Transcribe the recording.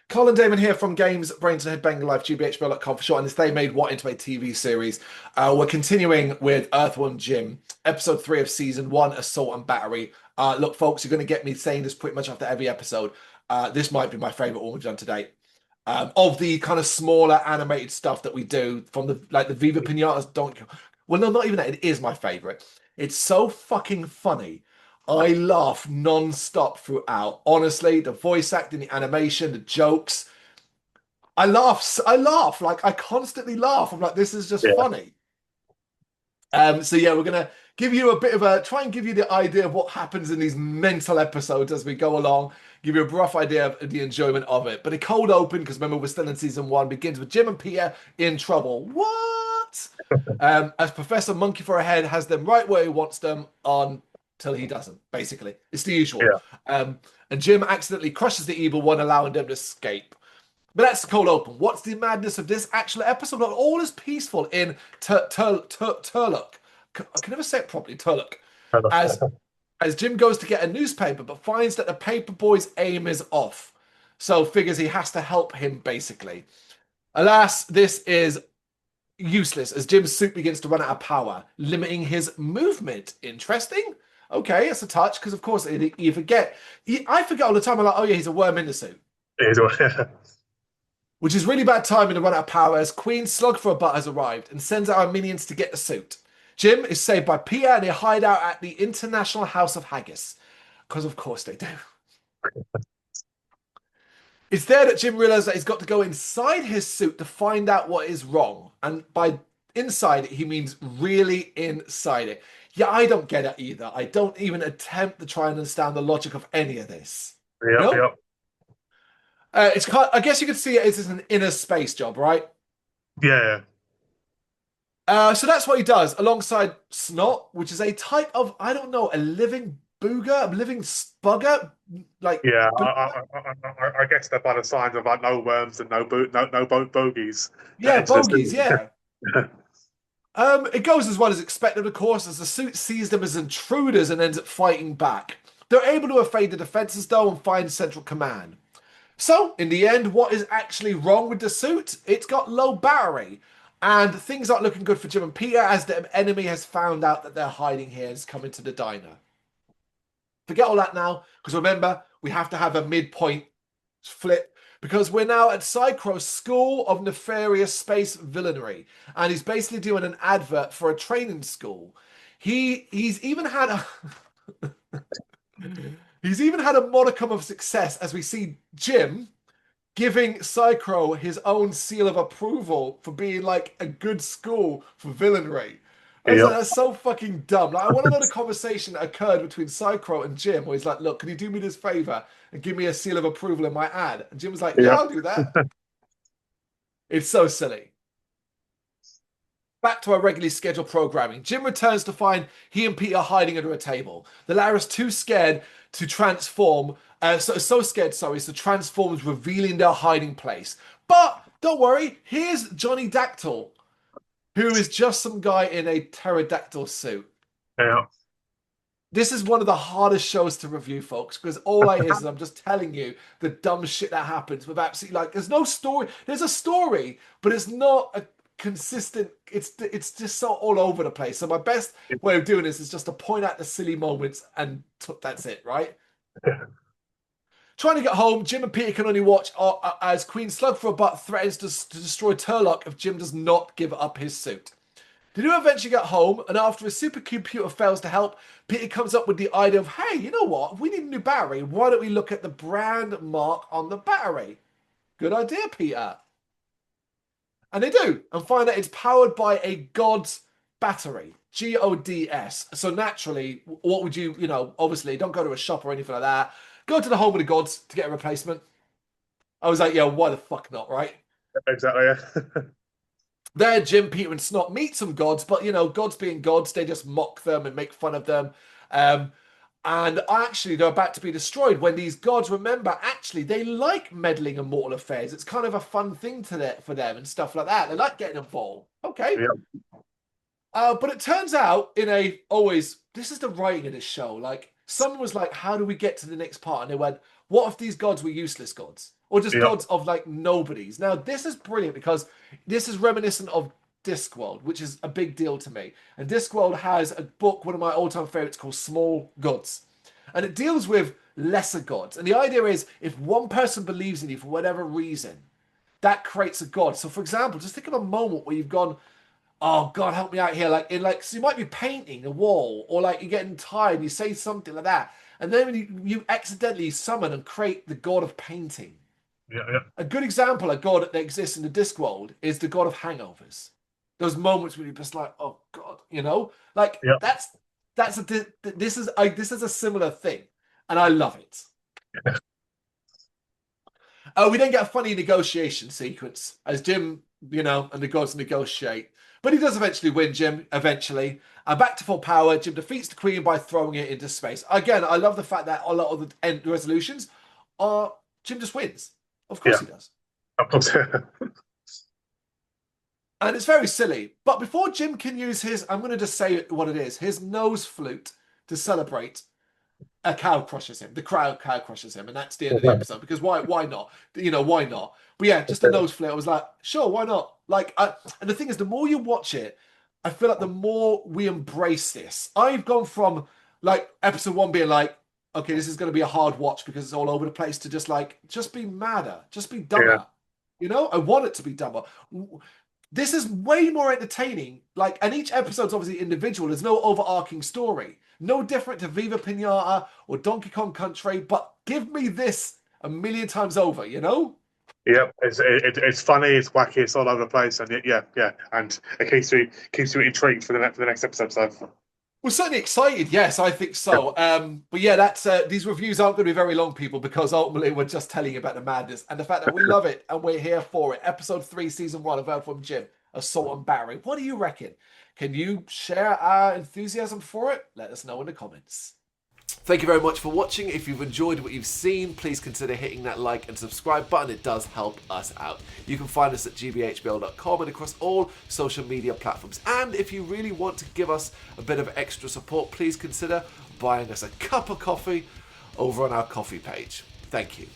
Colin Damon here from Brains A Head-Banging Life, gbhblofficial for short, and this They Made What into a TV series. We're continuing with Earthworm Jim, episode 3 of season 1, Assault and Battery. Look, folks, you're going to get me saying this pretty much after every episode. This might be my favorite one we've done to date. Of the kind of smaller animated stuff that we do from the Viva Pinatas, don't... Well, no, not even that. It is my favorite. It's so fucking funny. I laugh non-stop throughout. Honestly, the voice acting, the animation, the jokes. I laugh. I laugh. Like, I constantly laugh. I'm like, this is just Yeah. funny. So yeah, we're gonna give you a bit of a try and give you the idea of what happens in these mental episodes as we go along. Give you a rough idea of the enjoyment of it. But a cold open, because remember we're still in season 1, begins with Jim and Peter in trouble. What? As Professor Monkey for a Head has them right where he wants them on till he doesn't. Basically, it's the usual. Yeah. And Jim accidentally crushes the evil one, allowing them to escape. But that's the cold open. What's the madness of this actual episode? Not all is peaceful in Turlock. I can never say it properly. Turlock. As as Jim goes to get a newspaper, but finds that the paper boy's aim is off. So figures he has to help him, basically. Alas, this is useless as Jim's suit begins to run out of power, limiting his movement. Interesting. Okay, it's a touch, because of course you forget. I forget all the time. I'm like, oh yeah, he's a worm in the suit. It is. Which is really bad timing to run out of power as Queen Slug for a Butt has arrived and sends out our minions to get the suit. Jim is saved by Peter and they hide out at the International House of Haggis. Because of course they do. It's there that Jim realizes that he's got to go inside his suit to find out what is wrong. And by inside it, he means really inside it. Yeah, I don't get it either. I don't even attempt to try and understand the logic of any of this. Yep, No? yep. It's kind I guess you could see it as an inner space job, right? Yeah. So that's what he does alongside Snot, which is a type of, I don't know, a living booger, a living spugger, like, Yeah. I guess they're by the signs of like no worms and no bogeys get yeah, into the bogies, suit. yeah. It goes as well as expected, of course, as the suit sees them as intruders and ends up fighting back. They're able to evade the defenses, though, and find Central Command. So, in the end, what is actually wrong with the suit? It's got low battery. And things aren't looking good for Jim and Peter as the enemy has found out that they're hiding here and is coming to the diner. Forget all that now, because remember, we have to have a midpoint flip because we're now at Psychro's School of Nefarious Space Villainy, and he's basically doing an advert for a training school. He's even had a he's even had a modicum of success as we see Jim giving Psychro his own seal of approval for being like a good school for villainy. I was like, Yep. that's so fucking dumb. Like, I want to know the conversation that occurred between Psychro and Jim, where he's like, look, can you do me this favor and give me a seal of approval in my ad? And Jim was like, yeah, Yep. I'll do that. It's so silly. Back to our regularly scheduled programming. Jim returns to find he and Pete are hiding under a table. The latter is too scared to transform, so scared, sorry, so transforms, revealing their hiding place. But don't worry, here's Johnny Dactyl, who is just some guy in a pterodactyl suit. Yeah. This is one of the hardest shows to review, folks, because all I is I'm just telling you the dumb shit that happens with absolutely like there's no story. There's a story, but it's not a consistent. It's just so all over the place. So my best way of doing this is just to point out the silly moments, and that's it, right? Trying to get home, Jim and Peter can only watch as Queen Slug for a Butt threatens to destroy Turlock if Jim does not give up his suit. They do eventually get home, and after a supercomputer fails to help, Peter comes up with the idea of, hey, you know what? If we need a new battery, why don't we look at the brand mark on the battery? Good idea, Peter. And they do, and find that it's powered by a God's battery. Gods. So naturally, what would you, obviously, don't go to a shop or anything like that. Go to the home of the gods to get a replacement. I was like, yeah, why the fuck not, right? Exactly. Yeah. There, Jim, Peter, and Snot meet some gods, but gods being gods, they just mock them and make fun of them. And actually, they're about to be destroyed when these gods remember, actually, they like meddling in mortal affairs. It's kind of a fun thing for them and stuff like that. They like getting involved. Okay. Yep. But it turns out this is the writing of this show. Like, someone was like, how do we get to the next part? And they went, What if these gods were useless gods? Or just Yeah. gods of like nobodies? Now, this is brilliant because this is reminiscent of Discworld, which is a big deal to me. And Discworld has a book, one of my all-time favorites, called Small Gods. And it deals with lesser gods. And the idea is if one person believes in you for whatever reason, that creates a god. So for example, just think of a moment where you've gone, oh God, help me out here. Like in like so you might be painting a wall, or like you're getting tired and you say something like that. And then you accidentally summon and create the god of painting. Yeah. Yeah. A good example of god that exists in the Discworld is the god of hangovers. Those moments when you're just like, oh God, you know, like Yeah. that's a this is a similar thing, and I love it. We then get a funny negotiation sequence as Jim, you know, and the gods negotiate. But he does eventually win, Jim, eventually. And back to full power, Jim defeats the Queen by throwing it into space. Again, I love the fact that a lot of the end resolutions are Jim just wins. Of course Yeah. he does. Of course. And it's very silly. But before Jim can use his, I'm going to just say what it is, his nose flute to celebrate, a cow crushes him. The crowd cow crushes him, and that's the end of the episode. Because why not? You know, why not? But yeah, just a nose flare. I was like, sure, why not? Like, and the thing is, the more you watch it, I feel like the more we embrace this. I've gone from like episode one being like, okay, this is going to be a hard watch because it's all over the place, to just be madder, just be dumber. Yeah. You know, I want it to be dumber. This is way more entertaining. Like, and each episode's obviously individual. There's no overarching story. No different to Viva Pinata or Donkey Kong Country, but give me this a million times over, you know? Yeah, it's funny, it's wacky, it's all over the place, and yeah, and it keeps you intrigued for the next episode. So We're certainly excited. Yes, I think yeah, so. But yeah, that's these reviews aren't going to be very long, people, because ultimately we're just telling you about the madness and the fact that we love it and we're here for it. Episode 3, Season 1 of Earthworm Jim, Assault and Battery. What do you reckon? Can you share our enthusiasm for it? Let us know in the comments. Thank you very much for watching. If you've enjoyed what you've seen, please consider hitting that like and subscribe button. It does help us out. You can find us at gbhbl.com and across all social media platforms. And if you really want to give us a bit of extra support, please consider buying us a cup of coffee over on our coffee page. Thank you.